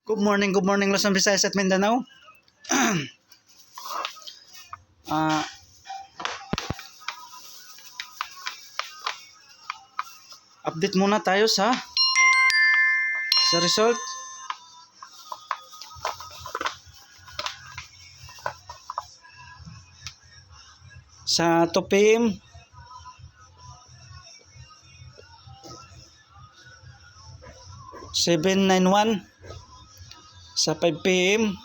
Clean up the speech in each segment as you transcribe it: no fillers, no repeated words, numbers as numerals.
Good morning Luzon, Visayas at Mindanao. Ah, update muna tayo sa result. Sa 2 PM, ₱791. Sa 5 PM,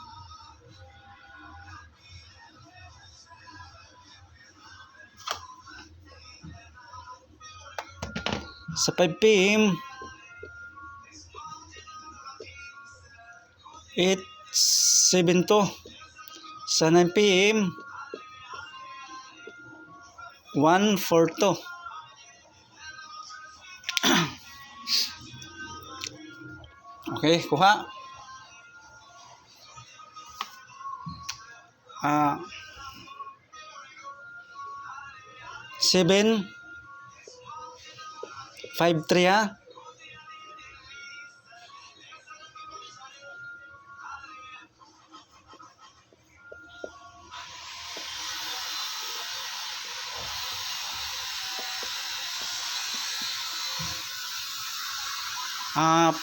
sa 5 PM, 872. Sa 9 PM, 142. Okay, kuha. 753 ha.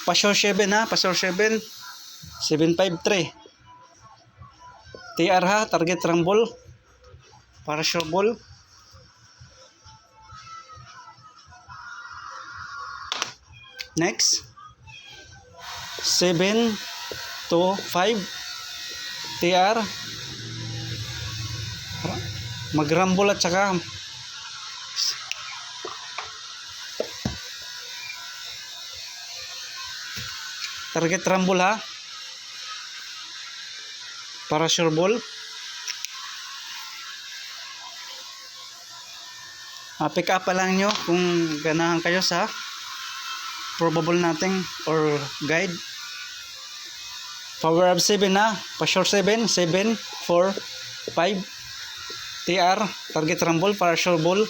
Pasyor 7 ha, Pasyor 7, 753. TR ha, target rumble para sure ball. Next, 7 to 5 TR, mag-rumble at saka target rumble ha, para sure ball. Pick up pa lang nyo kung ganahan kayo sa probable natin or guide. Power up 7 na, pa-sure 7, 7, 4, 5 TR, target rumble para sure ball.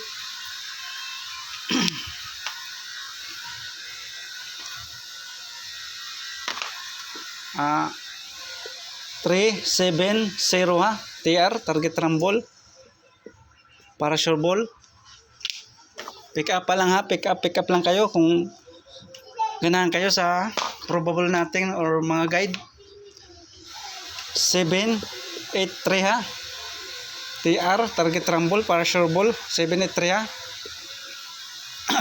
3-7-0 ha, TR, target rumble para sure ball. Pick up pa lang ha, pick up lang kayo kung ganahan kayo sa probable natin or mga guide. 7-8-3 ha, TR, target rumble para sure ball. 7-8-3 ha.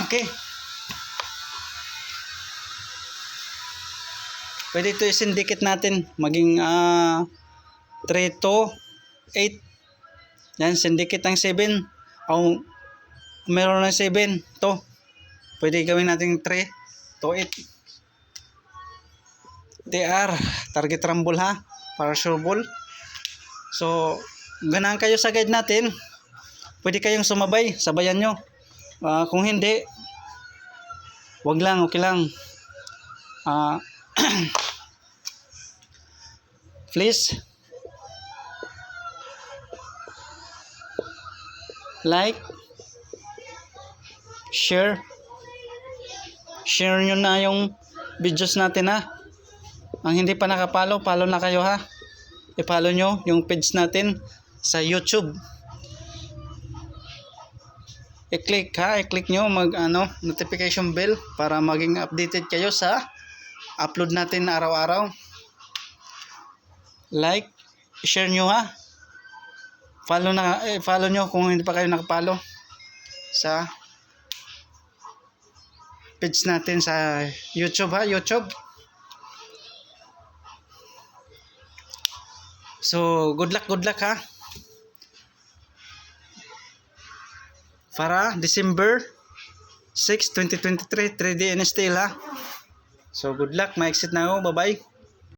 Okay, pwede ito i-syndicate natin maging 3-8. Yan, syndicate ng 7 o meron ng 7 to, pwede gawin natin 3-8 TR, target rumble ha, para sure ball. So ganahan kayo sa guide natin, pwede kayong sumabay, sabayan nyo. Kung hindi, wag lang, okay lang. Please like, share nyo na yung videos natin ha. Ang hindi pa nakapalo, follow na kayo ha. I-follow nyo yung page natin sa YouTube. I-click nyo notification bell para maging updated kayo sa upload natin araw-araw. Like, share nyo ha. Follow nyo kung hindi pa kayo nakapalo sa page natin sa YouTube ha, YouTube. So good luck ha, para December 6, 2023, 3D NSTL ha. So good luck, ma-exit na ako, bye bye.